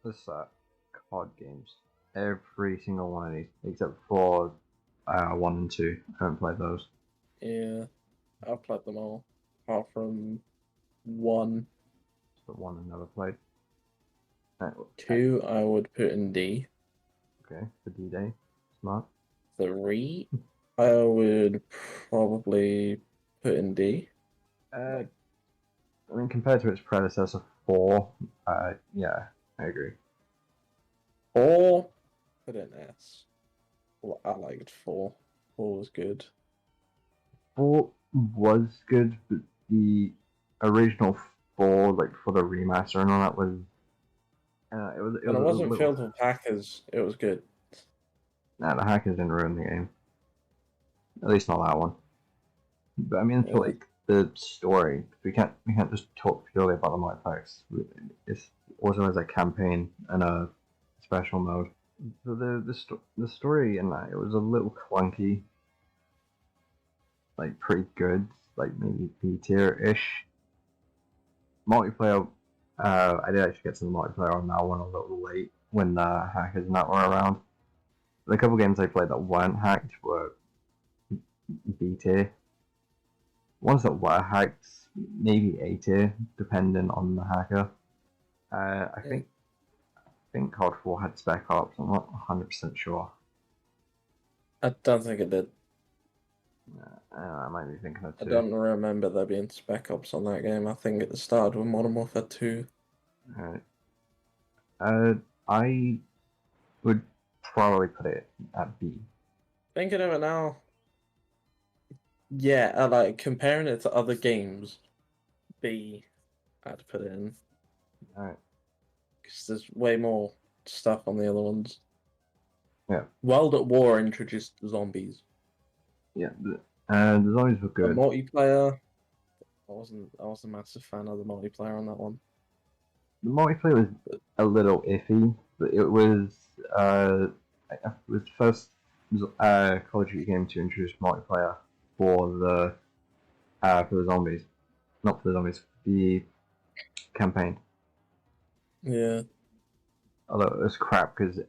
this COD games. Every single one of these, except for 1 and 2. I haven't played those. Yeah, I've played them all, apart from 1. It's the one I never played. 2, I would put in D. Okay, for D-Day. Smart. 3, I would probably put in D. I mean, compared to its predecessor, 4, yeah, I agree. 4, put in S. Well, I liked 4. 4 was good. 4 was good, but the original 4, like for the remaster and all that, was it And was it a wasn't little. filled with hackers, it was good. Nah, the hackers didn't ruin the game. At least not that one. But I mean, for Yeah. like the story, we can't just talk purely about the multiplayer. It's also has a campaign and a special mode. So the story in that, it was a little clunky, like pretty good, like maybe B tier ish. Multiplayer, I did actually get to the multiplayer on that one a little late when the hackers and that were around. The couple games I played that weren't hacked were B tier. Ones that were hacked, maybe A tier, depending on the hacker. I think COD 4 had Spec Ops. I'm not 100% sure. I don't think it did. I might be thinking of I 2. don't remember there being Spec Ops on that game. I think it started with Modern Warfare 2. Alright. I would probably put it at B. Thinking of it now, yeah, I like comparing it to other games. B, I'd put it in Alright. because there's way more stuff on the other ones. Yeah. World at War introduced zombies. Yeah. The zombies were The good. multiplayer, I wasn't a massive fan of the multiplayer on that one. The multiplayer was a little iffy, but it was the first Call of Duty game to introduce multiplayer for the zombies, not for the zombies, the campaign. Yeah. Although it was crap because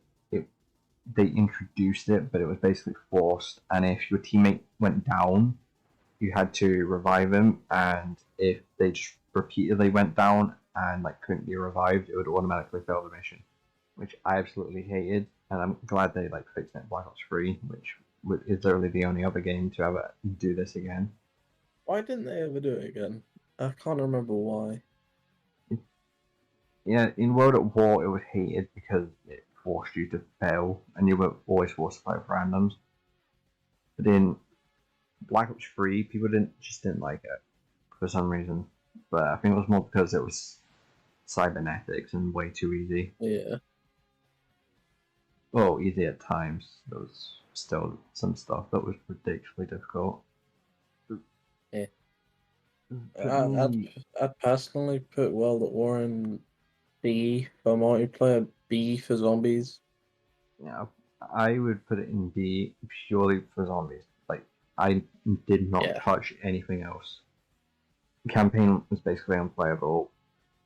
they introduced it, but it was basically forced. And if your teammate went down, you had to revive him. And if they just repeatedly went down and like couldn't be revived, it would automatically fail the mission, which I absolutely hated. And I'm glad they like fixed it in Black Ops 3, which is literally the only other game to ever do this again. Why didn't they ever do it again? I can't remember why. Yeah, in World at War, it was hated because it forced you to fail, and you were always forced to fight with randoms. But in Black Ops 3, people didn't like it for some reason. But I think it was more because it was cybernetics and way too easy. Yeah. Well, easy at times. There was still some stuff that was ridiculously difficult. Yeah. Me, I'd personally put World at War in B for multiplayer, B for zombies. yeah, I would put it in B purely for zombies. Like I did not Yeah. touch anything else. The campaign was basically unplayable,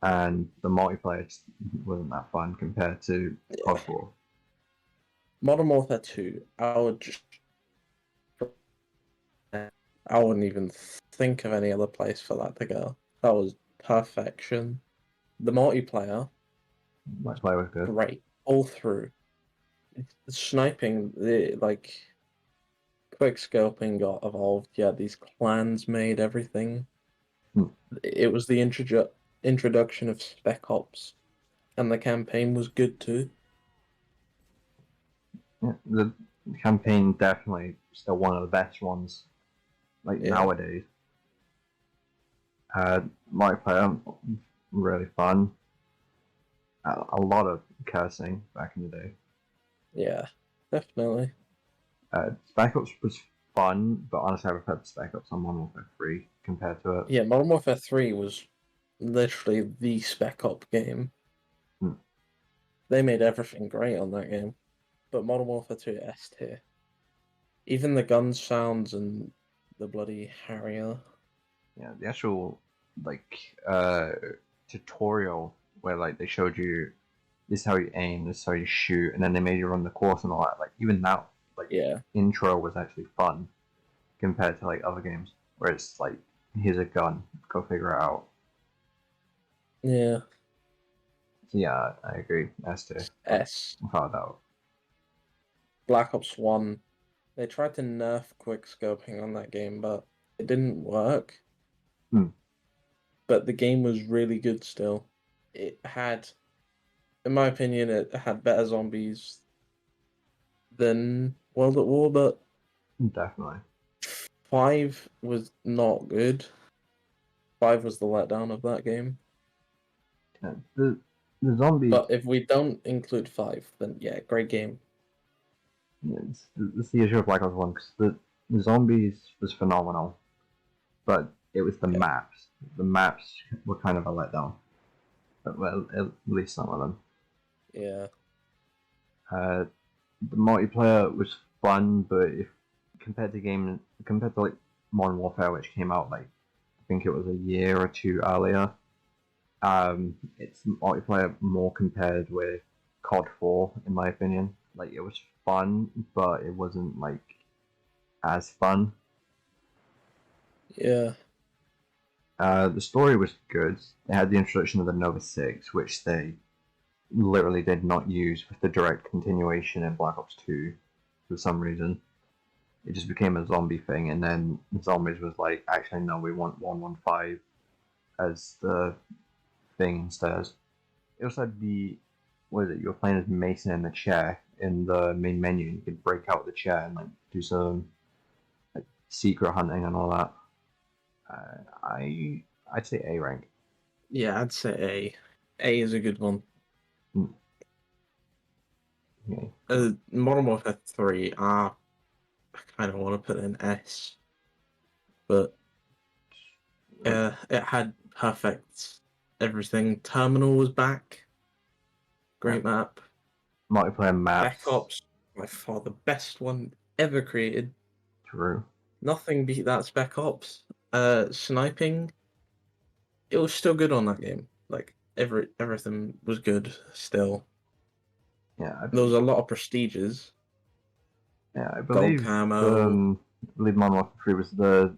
and the multiplayer just wasn't that fun compared to COD 4. Modern Warfare 2, I wouldn't even think of any other place for that to go. That was perfection. The multiplayer, Multiplayer was good. great. All through. The sniping, the like quick scoping got evolved. Yeah, these clans made everything. Hmm. It was the introduction of Spec Ops, and the campaign was good too. Yeah, the campaign definitely still one of the best ones, like Yeah. nowadays. Multiplayer really fun. A lot of cursing back in the day. Yeah, definitely. Spec Ops was fun, but honestly, I prefer Spec Ops on Modern Warfare 3 compared to it. Yeah, Modern Warfare 3 was literally the Spec Op game. Hmm. They made everything great on that game. But Modern Warfare 2 S tier. Even the gun sounds and the bloody Harrier. Yeah, the actual like tutorial where like they showed you this is how you aim, this is how you shoot, and then they made you run the course and all that. Like even now, like Yeah. intro was actually fun compared to like other games where it's like here's a gun, go figure it out. Yeah. So yeah, I agree. S2, like S. without doubt. Black Ops 1. They tried to nerf quick scoping on that game, but it didn't work. Hmm. But the game was really good still. It had, in my opinion, it had better zombies than World at War, but Definitely. 5 was not good. 5 was the letdown of that game. Yeah, the zombies. But if we don't include 5, then yeah, great game. It's the issue of Black Ops One because the zombies was phenomenal, but it was the Yeah. maps. The maps were kind of a letdown. But well, at least some of them. Yeah. The multiplayer was fun, but if compared to like Modern Warfare, which came out like I think it was a year or two earlier, it's multiplayer more compared with COD 4 in my opinion. Like it was fun, but it wasn't like as fun. Yeah. The story was good. They had the introduction of the Nova 6, which they literally did not use with the direct continuation in Black Ops 2 for some reason. It just became a zombie thing, and then Zombies was like, actually, no, we want 115 as the thing instead. It also had what is it, you were playing as Mason in the chair in the main menu, and you could break out the chair and like do some like, secret hunting and all that. I'd say A rank. Yeah, I'd say A. A is a good one. Okay. Modern Warfare 3, I kind of want to put in S, but it had perfect everything. Terminal was back. Great map. Multiplayer Spec maps. Ops, by far the best one ever created. True. Nothing beat that Spec Ops. Sniping, it was still good on that game. Like everything was good still. Yeah, There was a lot of prestiges. I Gold believe camo. Modern Warfare 3 was the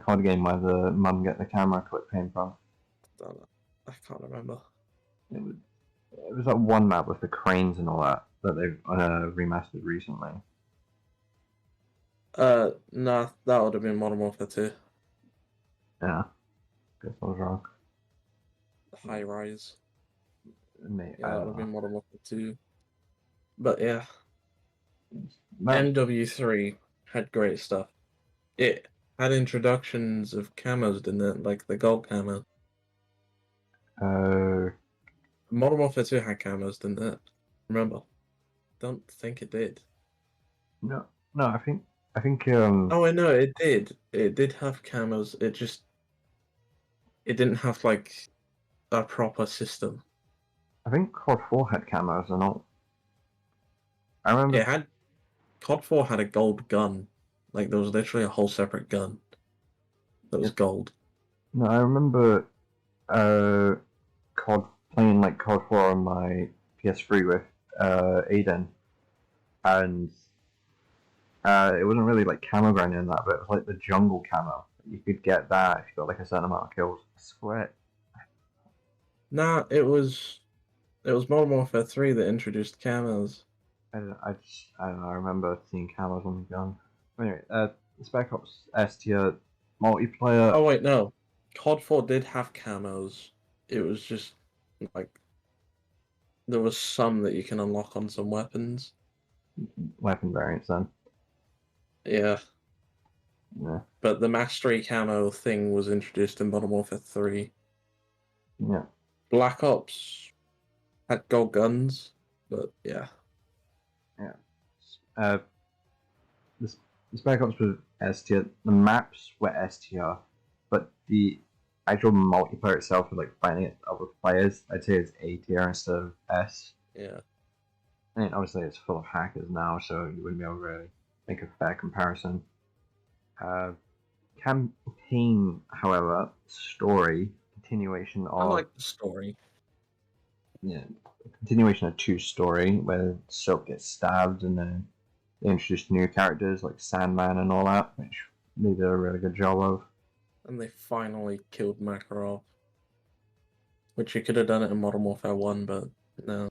COD game where the mum get the camera clip came from. Don't know. I can't remember. It was it was that one map with the cranes and all that they've remastered recently. Nah, that would have been Modern Warfare 2. Yeah, guess I was wrong. The high rise. Mate, Yeah, I that don't would have know. been Modern Warfare 2. But yeah, That MW3 had great stuff. It had introductions of camos, didn't it? Like the gold camo. uh Modern Warfare 2 had camos, didn't it? Remember? Don't think it did. no no I think Oh, I know it did. It did have camos. It didn't have like a proper system. I think COD 4 had cameras and all. I remember It had COD 4 had a gold gun. Like there was literally a whole separate gun that was it, gold. no I remember uh COD playing like COD 4 on my PS3 with Aiden and it wasn't really like camo grinding in that, but it was like the jungle camo. You could get that if you got like a certain amount of kills. I swear, Nah, it was Modern Warfare 3 that introduced camos. I don't know. I remember seeing camos on the gun. Anyway, Spec Ops S tier multiplayer. Oh wait, no. COD 4 did have camos. It was just like there was some that you can unlock on some weapons. Weapon variants then. Yeah, Yeah, but the mastery camo thing was introduced in Modern Warfare 3. yeah. Black Ops had gold guns, but yeah. Yeah. Uh, the, the Spec Ops was S tier. The maps were S tier, but the actual multiplayer itself, with like fighting it other players, I'd say it's A tier instead of S. Yeah. I mean, obviously it's full of hackers now, so you wouldn't be able to really make a fair comparison. Uh, Campaign, however, story, continuation I of like the story. yeah, continuation of Two Story where Silk gets stabbed, and then they introduced new characters like Sandman and all that, which they did a really good job of. And they finally killed Makarov, which you could have done it in Modern Warfare 1, but no.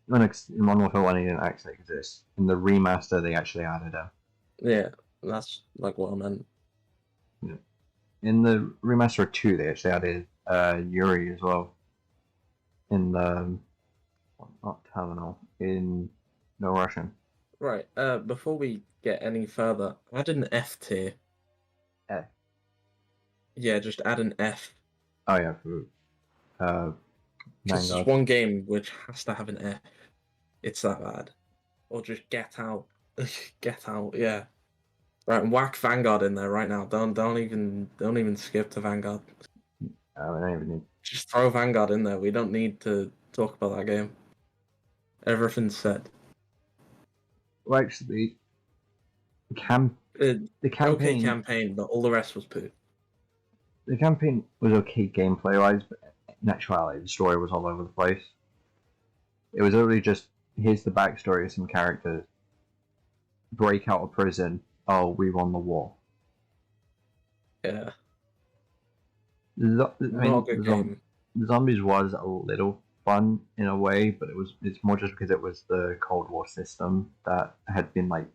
In Modern Warfare 1, he didn't actually exist. In the remaster, they actually added him. Yeah, that's like what I meant. Yeah. In the remaster 2, they actually added Yuri as well. In the not terminal in No Russian. Right, before we get any further, add an F tier. Eh. Yeah, just add an F. Oh yeah, for Because there's Vanguard. one game which has to have an F. It's that bad. Or just get out. Get out, yeah. Right, and whack Vanguard in there right now. Don't even skip to Vanguard. I don't even need. Just throw Vanguard in there. We don't need to talk about that game. Everything's said. Well, actually, Uh, the okay campaign campaign, but all the rest was poo. the campaign was okay gameplay wise, but in actuality, the story was all over the place. It was literally just here's the backstory of some characters, break out of prison. Oh, we won the war. Yeah, I not a mean, good game. the zombies was a little fun in a way, but it's more just because it was the Cold War system that had been like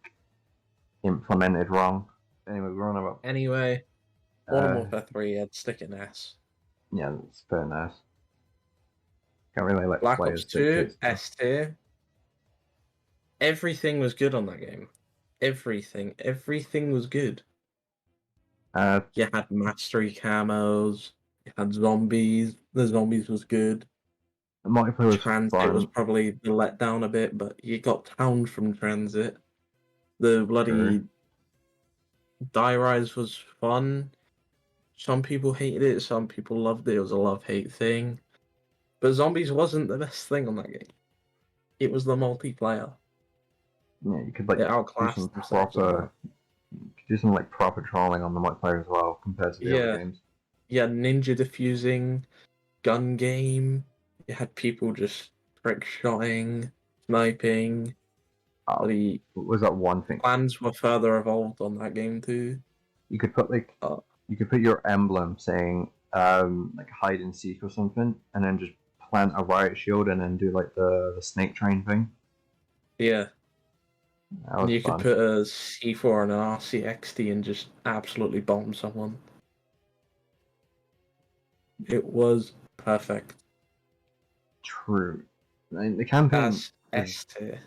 implemented wrong. Anyway, we're on about Anyway, Modern uh Warfare 3, I'd stick an S. yeah, it's fair enough. Can't really let Black Ops players 2, dictate stuff. S tier. Everything was good on that game. Everything was good. Uh, You had mastery camos, you had zombies. The zombies was good. the multiplayer was Transit was fun. probably the letdown a bit, but you got towned from Transit. The Sure. bloody Die Rise was fun. Some people hated it, some people loved it. It was a love-hate thing. But zombies wasn't the best thing on that game. It was the multiplayer. Yeah, you could like They do some outclassed themselves on proper that. do some like proper trolling on the multiplayer as well compared to the other Yeah, games. you had ninja diffusing, gun game. You had people just trick shotting, sniping. Oh, The was that one thing? plans were further evolved on that game too. You could put like Uh, you could put your emblem saying like hide and seek or something, and then just plant a riot shield and then do like the snake train thing. yeah, That and was you could fun. put a C4 and an RCXD and just absolutely bomb someone. It was perfect. True. I mean, the campaign That's was S tier.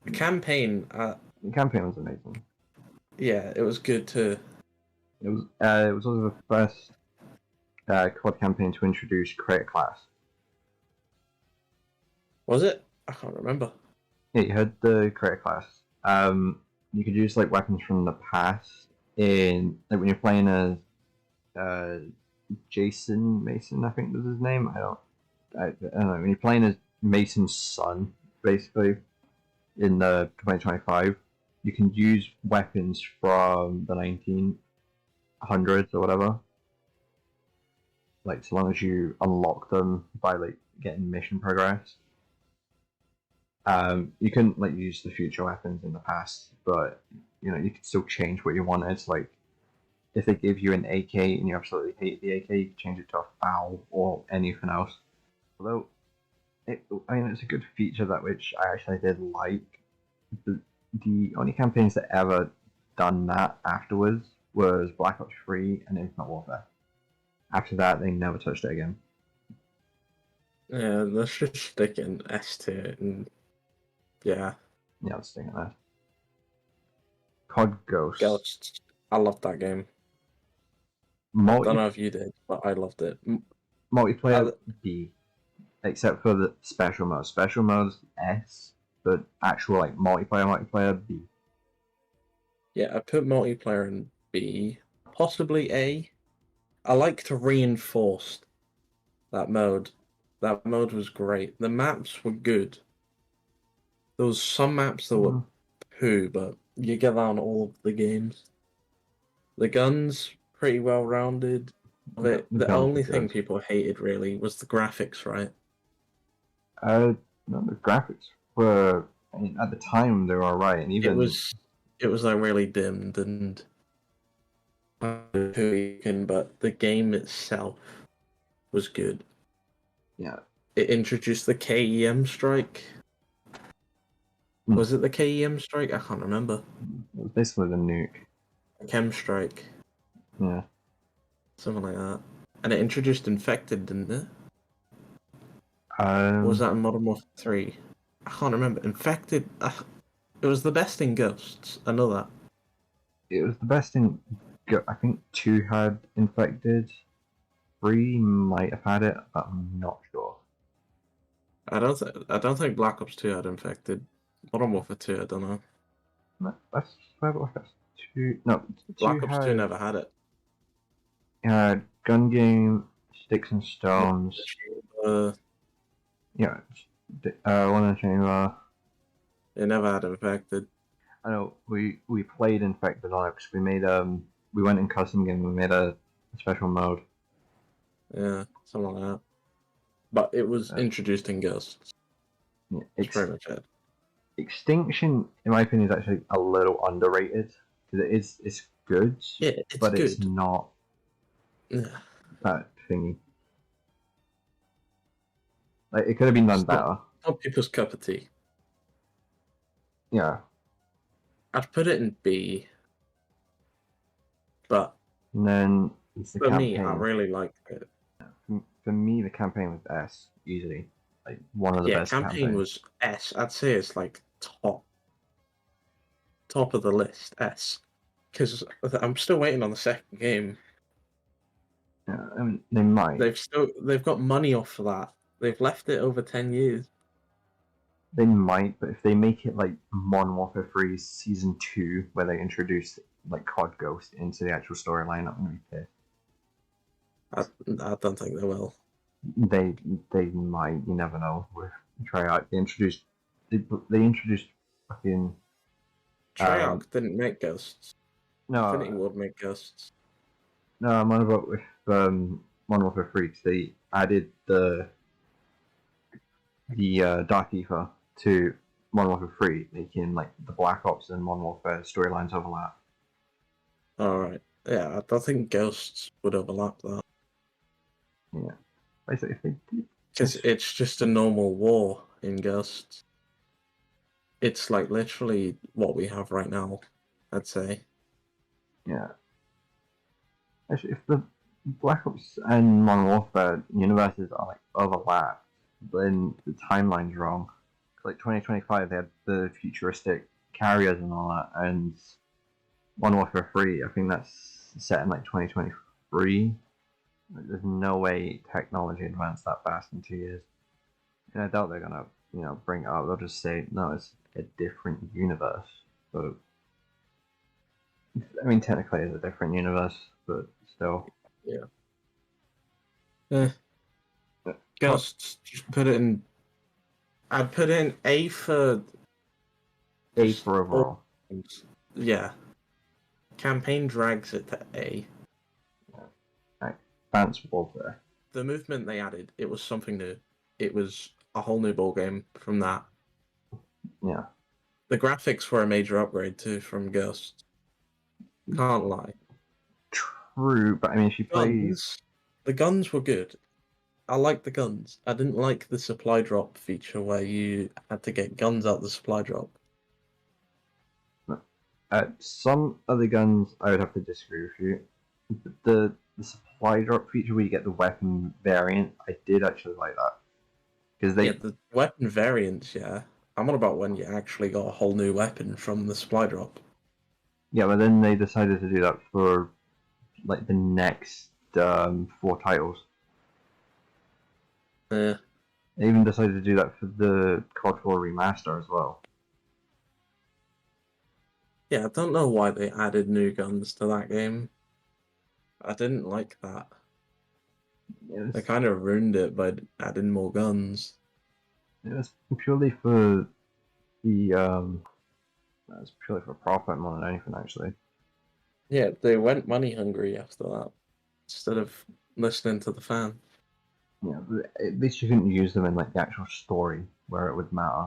The campaign, the campaign was amazing. yeah, it was good too. It was also the first COD campaign to introduce create a class. Was it? I can't remember. Yeah, you had the create a class. You could use like weapons from the past in like when you're playing as uh, Jason Mason, I think was his name. I don't know. When you're playing as Mason's son, basically in the 2025, you can use weapons from the 1900s or whatever. Like so long as you unlock them by like getting mission progress. You couldn't like use the future weapons in the past, but you could still change what you wanted. Like if they give you an AK and you absolutely hate the AK, you can change it to a FAL or anything else. Although, it's a good feature that which I actually did like. The only campaigns that ever done that afterwards was Black Ops 3 and Infinite Warfare. After that, they never touched it again. Yeah, let's just stick in S tier and yeah, Yeah, let's stick it there. COD Ghosts. Ghosts. I loved that game. I don't Multi know if you did, but I loved it. multiplayer I, B, except for the special modes. Special modes S, but actual like multiplayer B. yeah, I put multiplayer in B, possibly A. I liked reinforced that mode. That mode was great. The maps were good. There was some maps that were Mm. poo, but you get that on all of the games. The guns pretty well rounded. The guns were only thing good. people hated really was the graphics, right? Uh, no, the graphics were. I mean, at the time they were alright, and It even was it was like really dimmed and but the game itself was good. yeah, It introduced the KEM strike. mm, Was it the KEM strike? I can't remember. it was basically the nuke. Chem strike, Yeah, something like that. And it introduced infected, didn't it? Or was um, that in Modern Warfare 3? I can't remember. Infected. It was the best in Ghosts. I know that. it was the best in. I think two had infected. Three might have had it, but I'm not sure. I don't think Black Ops 2 had infected. Modern Warfare 2, I don't know. Let's have a look at two. No, two Black Ops 2 had never had it. gun game, sticks and stones. Uh, Yeah, one in the chamber. it never had infected. I know we played infected on it because we made we went in custom game. We made a special mode. Yeah, something like that. But it was Uh, introduced in Ghosts. yeah, That's pretty much it. Extinction, in my opinion, is actually a little underrated because it's good, Yeah, it's but it's good. not Yeah. that thingy. Like it could have been done It's better. not people's cup of tea. Yeah, I'd put it in B, but and then it's the for me, I campaign. really liked it. For me, the campaign was S easily, like one of the Yeah, best campaign campaigns. was S. I'd say it's like top of the list, S. Because I'm still waiting on the second game. Yeah, I mean they might, They've got money off of that. They've left it over 10 years. but if they make it like Modern Warfare 3 Season 2, where they introduce like COD Ghost into the actual storyline, I'm gonna be pissed. I don't think they will. They they might, you never know. Try out. They introduced fucking um Treyarch didn't make Ghosts. Infinity no Ward made Ghosts. no I'm on about with Modern Warfare 3 'cause they added the Dark Ether to Modern Warfare 3, making like the Black Ops and Modern Warfare storylines overlap. Alright. Yeah, I don't think Ghosts would overlap that. Yeah, basically if they did Because it's just a normal war in Ghosts. It's like literally what we have right now, I'd say. yeah. Actually, if the Black Ops and Modern Warfare universes are like overlapped, then the timeline's wrong. Like 2025, they had the futuristic carriers and all that, and Modern Warfare 3, I think that's set in like 2023. Like, there's no way technology advanced that fast in 2 years. And I doubt they're gonna, bring it up. They'll just say, no, it's a different universe. But I mean, technically, it's a different universe, but still. Yeah. Eh, But Ghosts, just put it in. I'd put in A for A just for all overall. things. Yeah. Campaign drags it to A. Right. Advanced Warfare. The movement they added, it was something new. It was a whole new ball game from that. Yeah. The graphics were a major upgrade too from Ghosts. Can't lie. True, but I mean, if you play. Guns. The guns were good. I liked the guns. I didn't like the supply drop feature where you had to get guns out the supply drop. Some other guns, I would have to disagree with you. The supply drop feature where you get the weapon variant, I did actually like that because Yeah, they the weapon variants, yeah. I'm on about when you actually got a whole new weapon from the supply drop. yeah, but then they decided to do that for like the next 4 titles. Yeah. They even decided to do that for the COD 4 remaster as well. Yeah, I don't know why they added new guns to that game. I didn't like that. It They was kind of ruined it by adding more guns. it was purely for the it was purely for profit more than anything actually. Yeah, they went money hungry after that. instead of listening to the fan. Yeah, at least you couldn't use them in like the actual story where it would matter.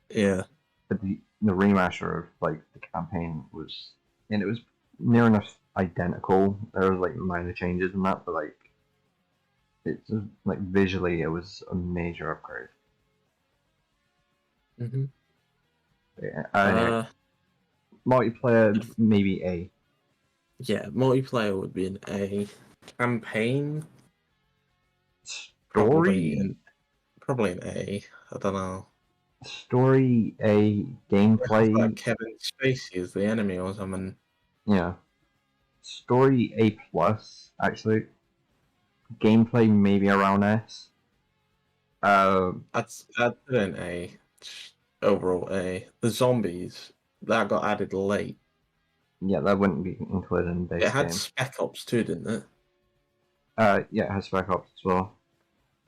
Yeah. But the remaster of like the campaign was, and it was near enough identical. There was like minor changes in that, but like it's like visually, it was a major upgrade. Mm-hmm. Yeah, anyway, multiplayer maybe A. Yeah, multiplayer would be an A. Campaign Story, probably an A. I don't know. story A. It has like Gameplay, Kevin Spacey as the enemy or something. yeah. Story A plus actually. Gameplay maybe around S. I'd put an A. Overall A. The zombies that got added late. Yeah, that wouldn't be included in the It base had game. Spec Ops too, didn't it? Yeah, it has Spec Ops as well.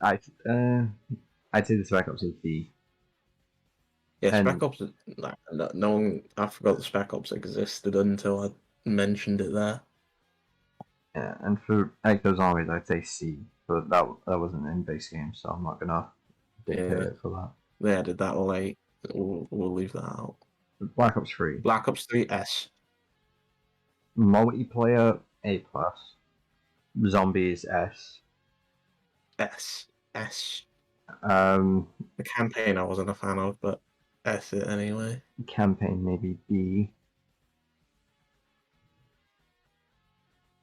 I'd say the Spec Ops is B. Yeah, And Spec Ops. No one. I forgot the Spec Ops existed until I mentioned it there. yeah, and for Ecto Zombies, I'd say C. But that wasn't in base game, so I'm not gonna dictate it for that. They added that late. We'll leave that out. Black Ops 3. Black Ops 3 S. Multiplayer A plus. Zombies S. S. S. Um, The campaign I wasn't a fan of, but S it anyway. campaign maybe B.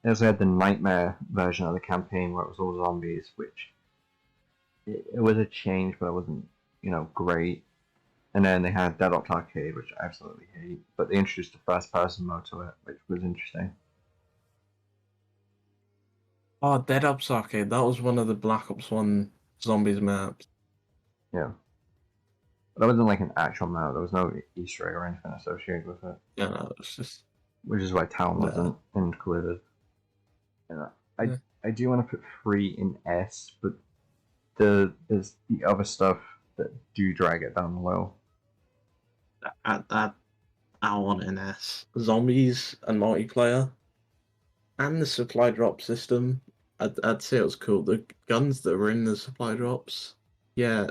They also had the Nightmare version of the campaign where it was all zombies, which it was a change, but it wasn't, great. And then they had Dead Ops Arcade, which I absolutely hate, but they introduced a first-person mode to it, which was interesting. Oh, Dead Ops Arcade. That was one of the Black Ops 1 zombies maps. Yeah. But that wasn't like an actual map. There was no Easter egg or anything associated with it. Yeah, no, it's just. Which is why Town wasn't included. And I do want to put 3 in S, but there's the other stuff that do drag it down low. I want an S. Zombies and multiplayer. And the supply drop system. I'd say it was cool. The guns that were in the supply drops, yeah,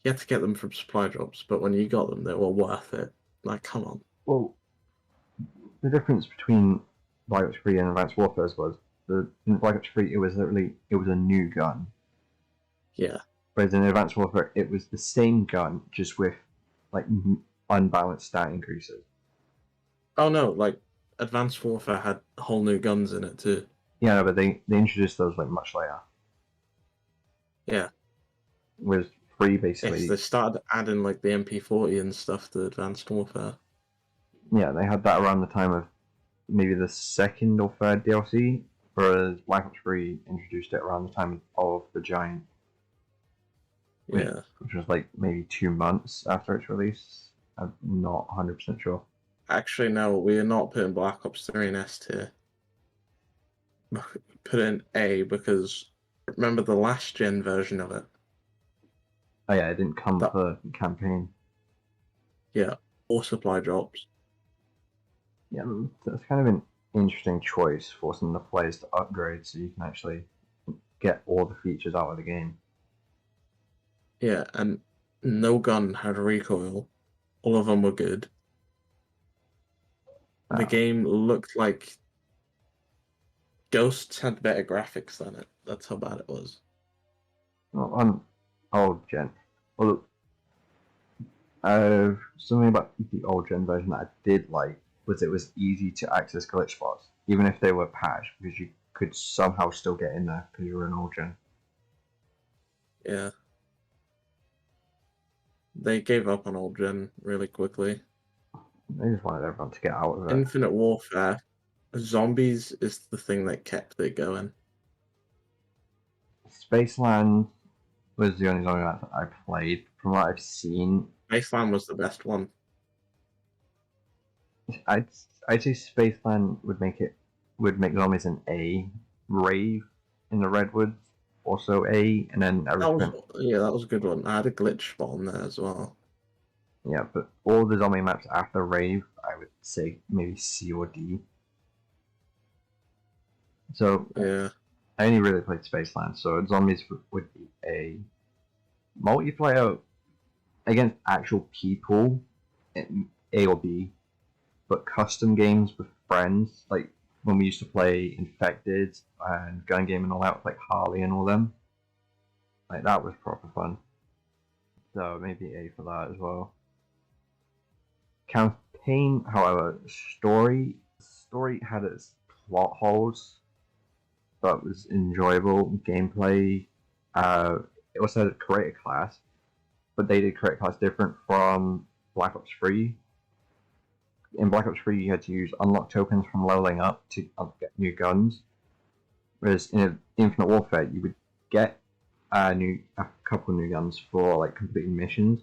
you had to get them from supply drops, but when you got them, they were worth it. Like, come on. Well, the difference between Black Ops 3 and Advanced Warfare was in Black Ops 3 it was a new gun. Yeah. Whereas in Advanced Warfare it was the same gun just with like unbalanced stat increases. Oh no, like Advanced Warfare had whole new guns in it too. Yeah, but they introduced those like much later. Yeah. Whereas 3 basically. Yes, they started adding like the MP40 and stuff to Advanced Warfare. Yeah, they had that around the time of maybe the second or third DLC, whereas Black Ops 3 introduced it around the time of the Giant. Yeah. Which was like maybe 2 months after its release. I'm not 100% sure. Actually, no, we are not putting Black Ops 3 in S tier. Put in A because remember the last gen version of it? Oh yeah, it didn't come with a campaign. Yeah, or supply drops. Yeah, that's kind of an interesting choice, forcing the players to upgrade so you can actually get all the features out of the game. Yeah, and no gun had recoil. All of them were good. The game looked like Ghosts had better graphics than it. That's how bad it was. Well, on old gen. Well, something about the old gen version that I did like was it was easy to access glitch spots, even if they were patched, because you could somehow still get in there because you were an old gen. Yeah. They gave up on old gen really quickly. They just wanted everyone to get out of it. Infinite Warfare, zombies is the thing that kept it going. Spaceland was the only zombie map that I played. From what I've seen, Spaceland was the best one. I'd say Spaceland would make zombies an A. Rave in the Redwoods also A, and then everything. That was a good one. I had a glitch spot on there as well. Yeah, but all the zombie maps after Rave, I would say maybe C or D. So Yeah. I only really played Spaceland, so Zombies would be a multiplayer against actual people, A or B, but custom games with friends, like when we used to play Infected and Gun Game and all that, with like Harley and all them. Like that was proper fun. So maybe A for that as well. Campaign, however, story had its plot holes, but was enjoyable. Gameplay, uh, it also had a creator class, but they did creator class different from Black Ops 3. In Black Ops 3, you had to use unlock tokens from leveling up to get new guns, whereas in Infinite Warfare, you would get a couple new guns for like completing missions,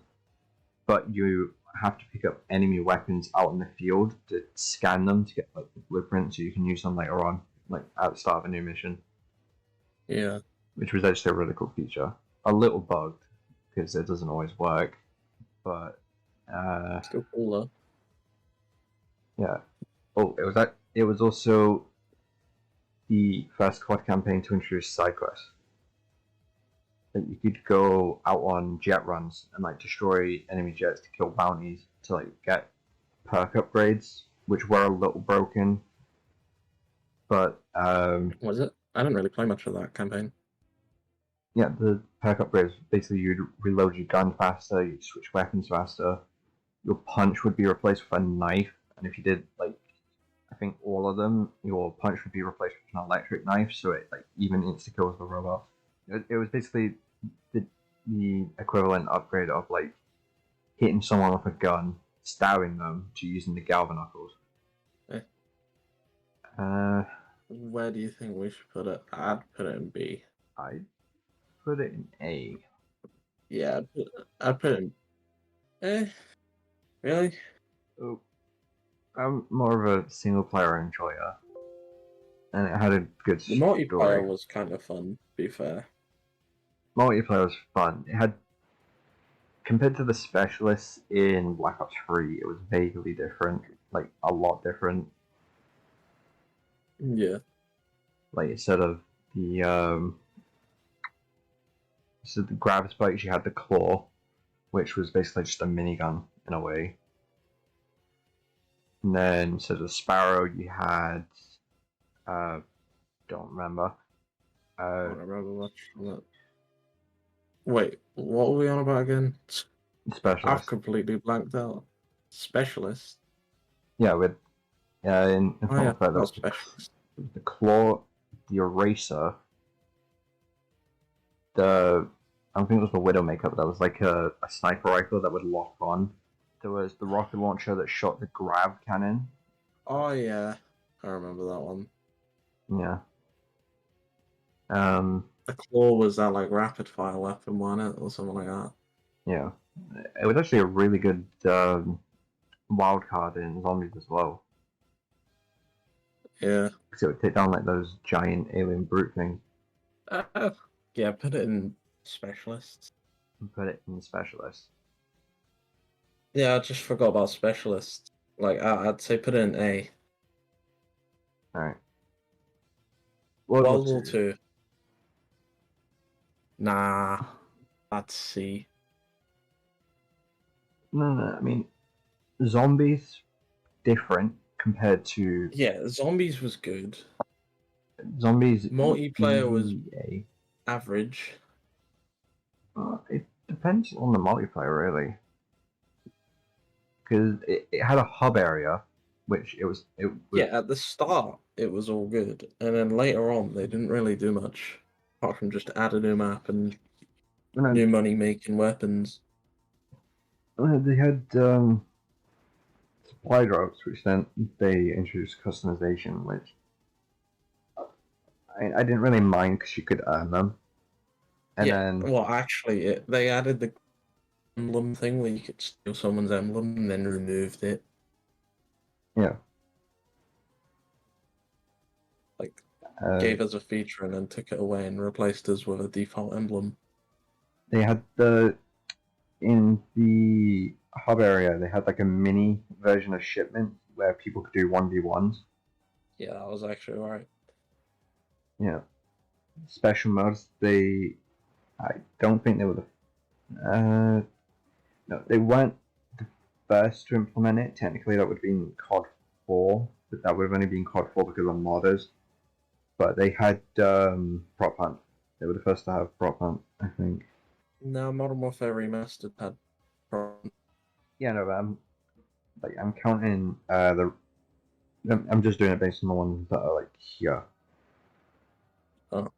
but you have to pick up enemy weapons out in the field to scan them to get like the blueprint so you can use them later on, like at the start of a new mission. Yeah. Which was actually a really cool feature. A little bugged because it doesn't always work, but Still cool though. yeah. Oh, it was also the first COD campaign to introduce side quests. That you could go out on jet runs and like destroy enemy jets to kill bounties to like get perk upgrades, which were a little broken. But Was it? I didn't really play much of that campaign. yeah, the perk upgrades basically you'd reload your gun faster, you'd switch weapons faster. Your punch would be replaced with a knife, and if you did like I think all of them, your punch would be replaced with an electric knife, so it like even insta kills the robots. It was basically the equivalent upgrade of like hitting someone with a gun, stabbing them to using the galvanuckles. Eh. Uh, Where do you think we should put it? I'd put it in B. I'd put it in A. Yeah, I'd put it in. Really? Oh, I'm more of a single player enjoyer, and it had a good The multiplayer story. was kind of fun, to be fair. Multiplayer was fun. It had compared to the specialists in Black Ops 3, it was vaguely different, like a lot different. Yeah. Like instead of the grab spikes, you had the claw, which was basically just a minigun in a way. And then instead of the Sparrow, you had don't remember. I don't remember much from that. Wait, what were we on about again? I've Specialist. completely blanked out. Specialist? Yeah, with in Oh front yeah, of that, not was specialist. the claw, the eraser, the I don't think it was the Widowmaker, but that was like a sniper rifle that would lock on. There was the rocket launcher that shot the grab cannon. Oh yeah, I remember that one. Yeah. The claw was that like rapid fire weapon, wasn't it, or something like that? Yeah. It was actually a really good wild card in zombies as well. Yeah. Because it would take down like those giant alien brute things Uh, yeah, put it in specialists. and put it in specialists. Yeah, I just forgot about specialists. Like I'd say put it in A. Alright. World War World War II. Two. Nah, that's C. No, I mean, zombies different compared to Yeah, zombies was good. zombies Multiplayer was EVA. average. It depends on the multiplayer, really. Because it had a hub area, which it was Yeah, at the start it was all good, and then later on they didn't really do much apart from just add a new map and you know, new money making weapons. they had supply drops, which then they introduced customization, which I didn't really mind because you could earn them. And Yeah, then well, actually, they added the emblem thing where you could steal someone's emblem and then removed it. yeah, Like, uh, gave us a feature and then took it away and replaced us with a default emblem. they had in the hub area they had like a mini version of shipment where people could do 1v1s. Yeah, that was actually alright. Yeah, special modes. I don't think they were no, they weren't the first to implement it. Technically, that would have been COD 4, but that would have only been COD 4 because of modders. But they had prop hunt. They were the first to have prop hunt, I think. Now Modern Warfare Remastered had problem. Yeah, no, but I'm counting the. I'm just doing it based on the ones that are like here. Oh.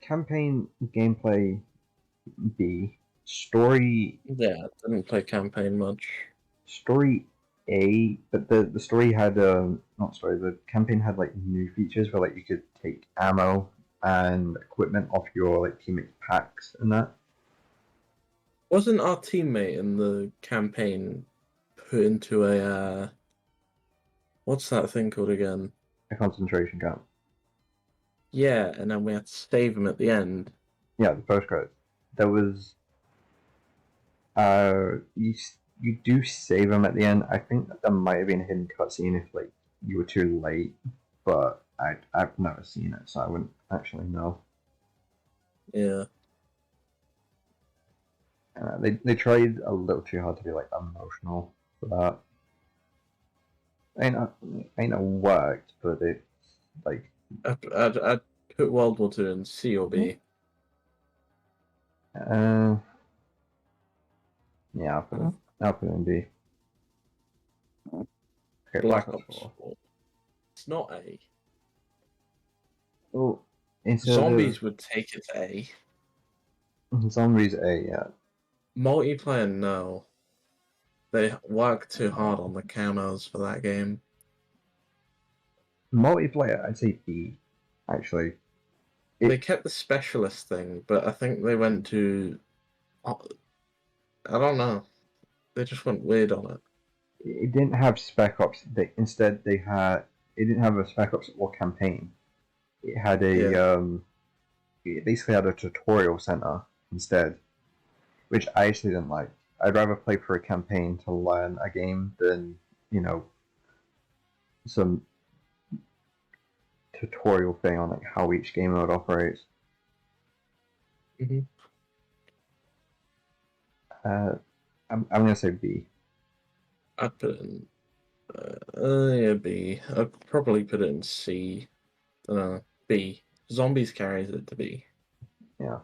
Campaign gameplay B, story Yeah, I didn't play campaign much. story A, but the story had not story. The campaign had like new features where like you could take ammo and equipment off your like teammates' packs and that. Wasn't our teammate in the campaign put into a what's that thing called again? A concentration camp. Yeah, and then we had to save him at the end. Yeah, the post credits. There was you you do save them at the end. I think that there might have been a hidden cutscene if like you were too late, but I've never seen it, so I wouldn't actually know. Yeah. They tried a little too hard to be like emotional for that. Ain't it worked, but it like I'd put World War II in C or B. uh yeah, I'll put it in B. Okay, Black Black Ops Ops 4. 4. It's not A. Oh, instead of Zombies would take it to A. zombies A, yeah. Multiplayer, no. They worked too hard on No. the camos for that game. Multiplayer, I'd say B, actually. They kept the specialist thing, but I think they went to. I don't know. They just went weird on it. It didn't have Spec Ops. Instead, they had it didn't have a Spec Ops or campaign. It had a Yeah. it basically had a tutorial center instead, which I actually didn't like. I'd rather play for a campaign to learn a game than you know some tutorial thing on like how each game mode operates. Mm-hmm. Uh, I'm gonna say B. I'd put it in. Yeah, B. I'd probably put it in C. I don't know. B. Zombies carries it to B. Yeah.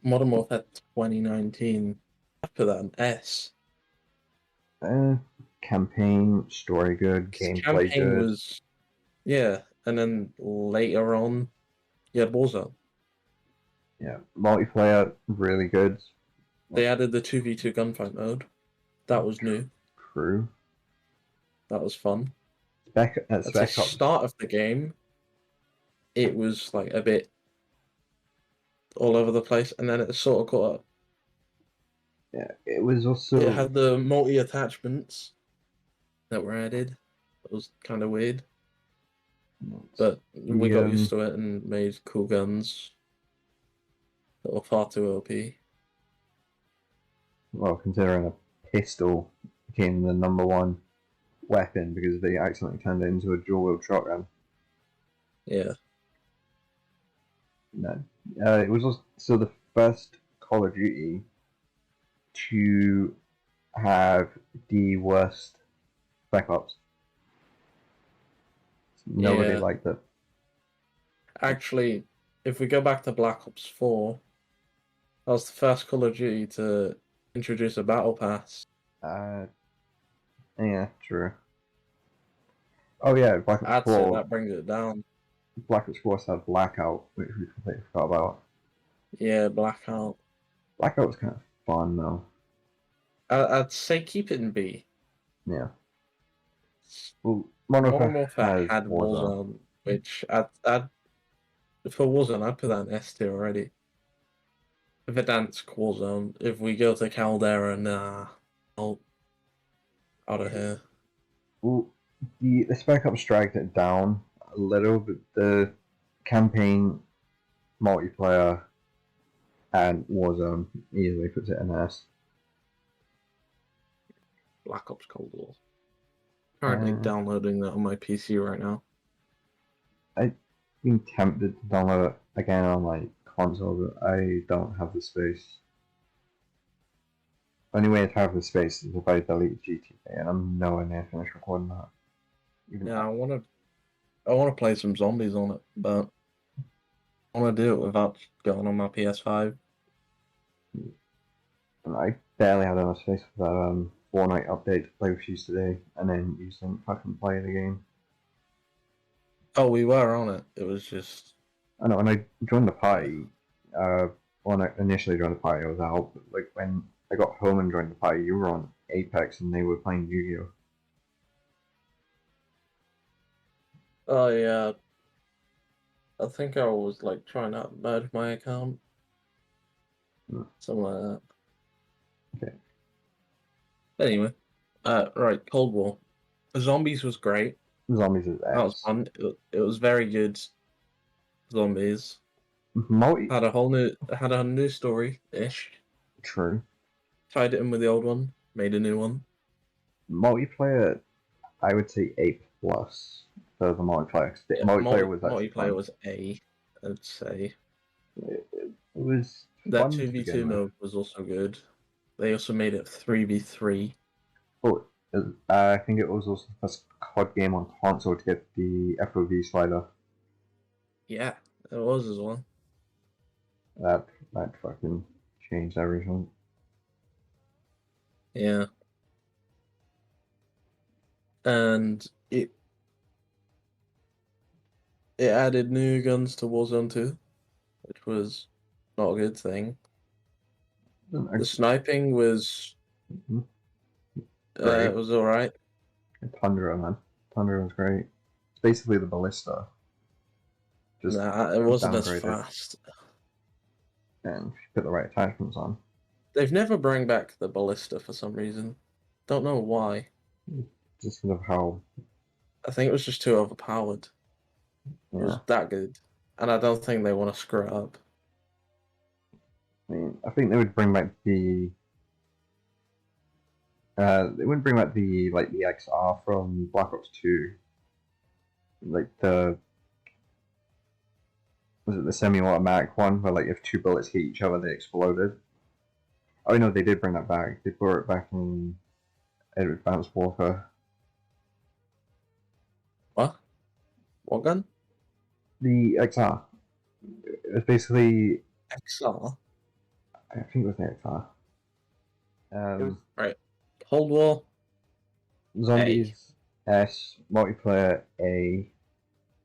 Modern Warfare 2019. I'd put that in S. Uh, Campaign story good, 'Cause gameplay campaign good. was. Yeah, and then later on, you had Warzone. Yeah, multiplayer really good. They added the 2v2 gunfight mode. That was new. True. That was fun. At the Spec Ops. start of the game, it was like a bit all over the place, and then it sort of caught up. Yeah, it was It also had the multi attachments that were added. That was kind of weird, but we the got used to it and made cool guns that were far too OP. well, considering a pistol became the number one weapon because they accidentally turned it into a dual wield shotgun. Yeah. No, it was also the first Call of Duty to have the worst Spec Ops. Nobody Yeah. liked it. Actually, if we go back to Black Ops 4, that was the first Call of Duty to introduce a battle pass. Uh, yeah, true. Oh yeah, Black Ops I'd say 4. that brings it down. Black Ops 4 had Blackout, which we completely forgot about. Yeah, Blackout. Blackout was kind of fun though. I'd say keep it in B. Yeah. Well, Modern Modern Warfare Warfare has had Warzone. Warzone, which I'd for Warzone I'd put that in S tier already. Verdansk Warzone. If we go to Caldera, nah, I'll out of here. Well, the Spec Ops dragged it down a little, but the campaign, multiplayer, and Warzone easily puts it in S. Black Ops Cold War. Currently downloading that on my PC right now. I've been tempted to download it again on my console, but I don't have the space. Only way I'd have the space is if I delete GTA, and I'm nowhere near finished recording that. I want to play some zombies on it, but I want to do it without going on my PS5. I barely had enough space for that Fortnite update to play with you today, and then you didn't fucking play the game. Oh, we were on it. It was just. I know, when I joined the party, when I initially joined the party, I was out, but like when I got home and joined the party, you were on Apex and they were playing Yu-Gi-Oh! Oh, yeah. I think I was like trying to merge my account. Something like that. Okay. Anyway, right, Cold War. Zombies was great. Zombies is That was X. fun. It was very good. Zombies Multi had a new story ish. True. Tied it in with the old one. Made a new one. Multiplayer, I would say A plus for the multiplayer. Yeah, Multiplayer was actually multiplayer fun. was A. I'd say It was that fun to 2v2 begin with. mode was also good. They also made it 3v3. Oh, I think it was also the first COD game on console to get the FOV slider. Yeah, it was as well. That fucking changed everything. Yeah, and it added new guns to Warzone 2, which was not a good thing. The sniping was Great. it was all right. Tundra, man. Tundra was great. It's basically the ballista. Just Nah, it wasn't as downgraded. fast. And if you put the right attachments on. They've never bring back the ballista for some reason. Don't know why. Just because of how. I think it was just too overpowered. Yeah. It was that good, and I don't think they want to screw it up. I mean, I think they would bring back the. They wouldn't bring back the XR from Black Ops 2. Like the. Was it the semi-automatic one where if two bullets hit each other they exploded? Oh no, they did bring that back. They brought it back in Advanced Warfare. What? What gun? The XR. It was basically. XR. I think it was the XR. It was right. Cold War. Zombies S, multiplayer A,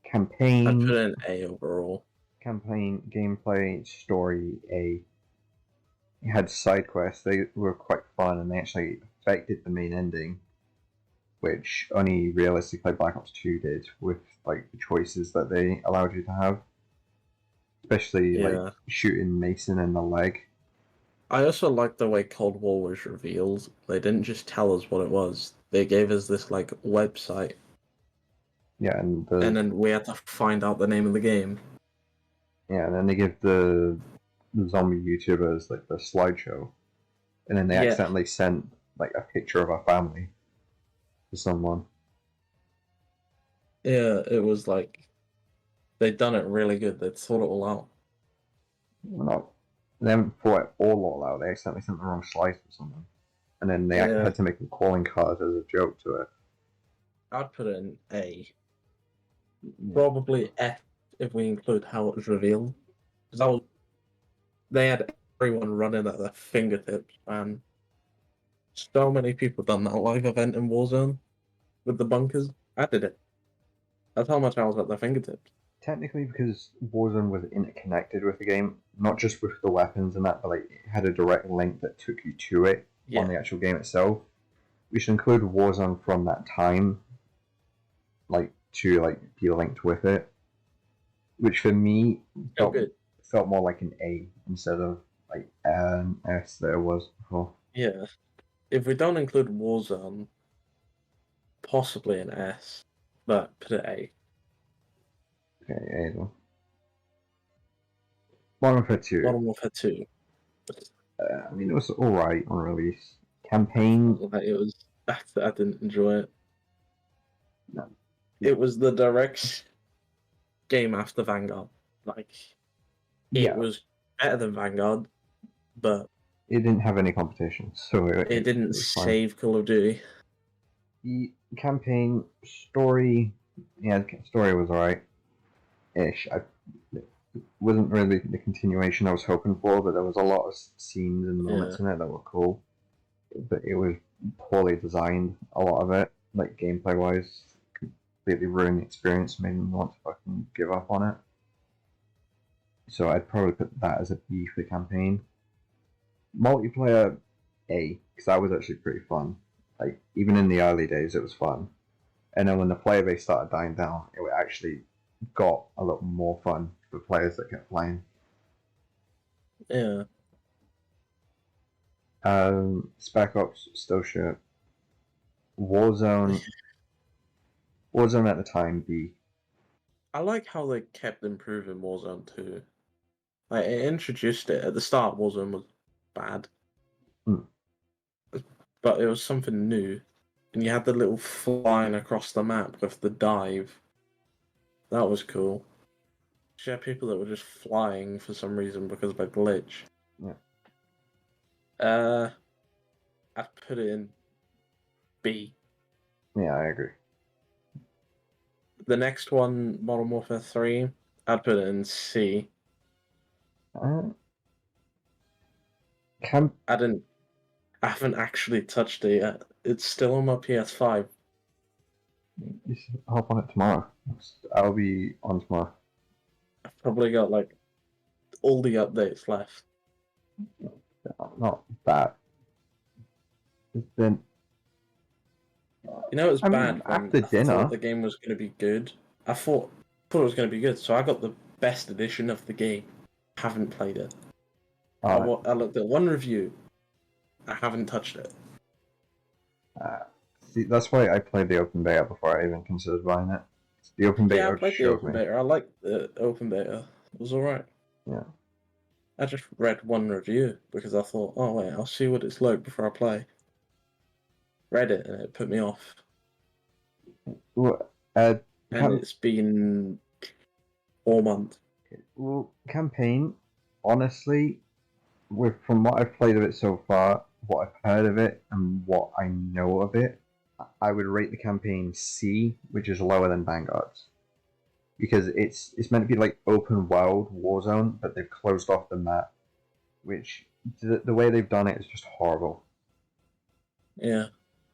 campaign. I put in A overall. Campaign, gameplay, story A. It had side quests. They were quite fun and they actually affected the main ending, which only realistically Black Ops 2 did with the choices that they allowed you to have. Especially shooting Mason in the leg. I also liked the way Cold War was revealed. They didn't just tell us what it was. They gave us this website. Yeah, and then we had to find out the name of the game. Yeah, and then they give the zombie YouTubers the slideshow, and then they accidentally sent a picture of a family to someone. Yeah, it was they'd done it really good. They'd thought it all out. Well, they haven't thought it all out. They accidentally sent the wrong slice or something, and then they had to make a calling card as a joke to it. I'd put it in A. Probably F if we include how it was revealed. Because they had everyone running at their fingertips, and so many people done that live event in Warzone with the bunkers. I did it. That's how much I was at their fingertips. Technically, because Warzone was interconnected with the game, not just with the weapons and that, but it had a direct link that took you to it on the actual game itself. We should include Warzone from that time, to be linked with it, which for me felt more like an A instead of an S that it was before. Yeah, if we don't include Warzone, possibly an S, but put it A. Okay, A though. Modern Warfare 2. Modern Warfare 2. I mean, it was alright on release. Campaign. It was I didn't enjoy it. No. It was the direct game after Vanguard. Like, it Yeah, was better than Vanguard, but it didn't have any competition, so it it didn't was fine. save Call of Duty. The campaign story, yeah, the story was alright ish. It wasn't really the continuation I was hoping for, but there was a lot of scenes and Yeah, moments in it that were cool. But it was poorly designed, a lot of it, like gameplay wise. Completely ruined the experience, made me want to fucking give up on it. So I'd probably put that as a B for the campaign. Multiplayer A, because that was actually pretty fun. Like even in the early days, it was fun. And then when the player base started dying down, it actually got a lot more fun for players that kept playing. yeah. Spec Ops still shit. Warzone, Warzone at the time B. I like how they kept improving Warzone 2. Like, it introduced it. At the start, Warzone was bad, Hmm. but it was something new. And you had the little flying across the map with the dive. That was cool. You had people that were just flying for some reason because of a glitch. Yeah, Uh, I'd put it in B. yeah, I agree. The next one, Modern Warfare 3, I'd put it in C. Uh, Camp, I didn't. I haven't actually touched it yet. It's still on my PS5. you should hop on it tomorrow. I'll be on tomorrow. I've probably got like all the updates left. Not bad. It's been. You know, it was I mean, bad when after I thought dinner. the game was going to be good. I thought it was going to be good, so I got the best edition of the game. Haven't played it. Uh, I looked at one review. I haven't touched it. uh, See, that's why I played the open beta before I even considered buying it. The open Yeah, I beta played the showed open me. beta. I liked the open beta. It was alright. Yeah. I just read one review because I thought, oh wait, I'll see what it's like before I play. Read it and it put me off. Well, And it's been 4 months. campaign, honestly, with from what I've played of it so far, what I've heard of it, and what I know of it, I would rate the campaign C, which is lower than Vanguard's, because it's meant to be like open world Warzone, but they've closed off the map, which the way they've done it is just horrible. Yeah.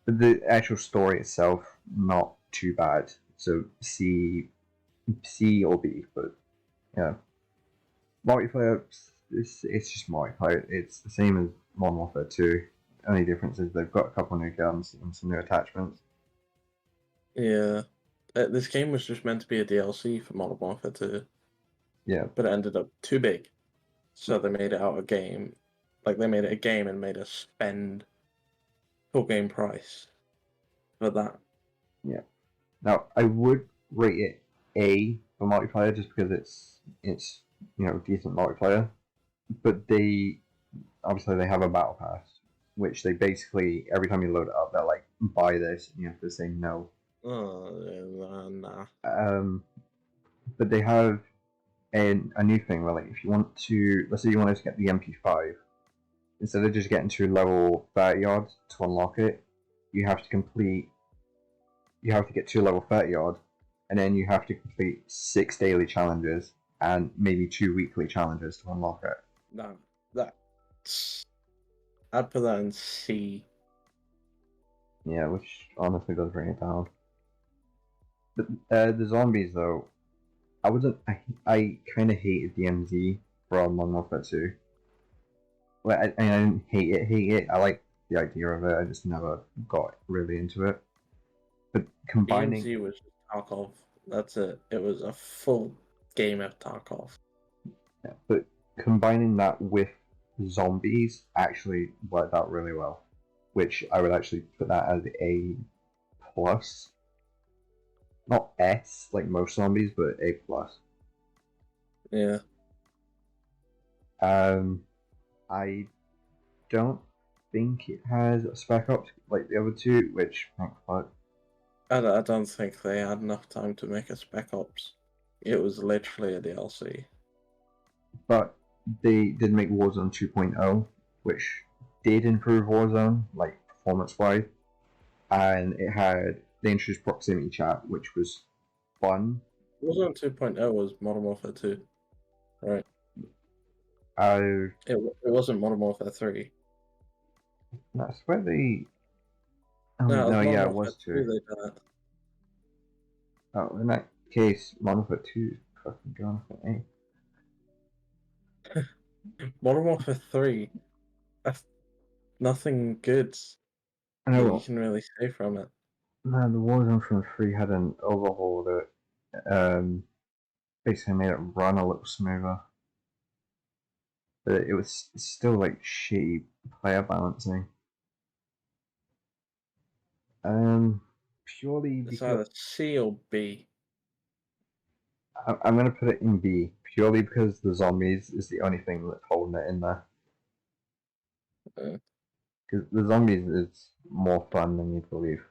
The actual story itself, not too bad. So C or B, but yeah, multiplayer. It's just multiplayer. It's the same as Modern Warfare 2. The only difference is they've got a couple new guns and some new attachments. Yeah. This game was just meant to be a DLC for Modern Warfare 2, Yeah, but it ended up too big. So they made it out a game. Like, they made it a game and made us spend full game price for that. yeah. Now I would rate it A for multiplayer just because it's decent multiplayer. But they obviously they have a battle pass, which they basically every time you load it up, they're like buy this, and you have to say no. Oh, nah. Um, but they have a new thing where like if you want to, let's say you wanted to get the MP5, instead of just getting to level 30 odd to unlock it, you have to complete you have to get to level 30 odd, and then you have to complete 6 daily challenges and maybe 2 weekly challenges to unlock it. Nah. That's. I'd put that in C. Yeah, which honestly does bring it down. But the zombies though, I wasn't. I kind of hated the MZ from Modern Warfare 2. Well, I didn't hate it. I like the idea of it. I just never got really into it. But combining, DMZ was just Tarkov. That's it. It was a full game of Tarkov. yeah, but combining that with zombies actually worked out really well. Which I would actually put that as a plus, not S like most zombies, but A plus. Yeah. Um, I don't think it has Spec Ops like the other two, which thank fuck. I don't think they had enough time to make a Spec Ops. It was literally a DLC. But they did make Warzone 2.0, which did improve Warzone, like performance wise, and they introduced proximity chat, which was fun. Warzone 2.0 was Modern Warfare 2, right? Uh, It wasn't Modern Warfare 3. that's where they. No, it was No, Modern yeah, it Warfare was 2 two. they did Oh, in that case, Modern Warfare 2 fucking gone for me. it. Modern Warfare 3, that's nothing good I that you know, can really say from it. man, the Warzone from 3 had an overhaul that basically made it run a little smoother. But it was still like shitty player balancing. Purely It's because either C or B. I'm gonna put it in B. Purely because the zombies is the only thing that's holding it in there. Uh, Because the zombies is more fun than you'd believe.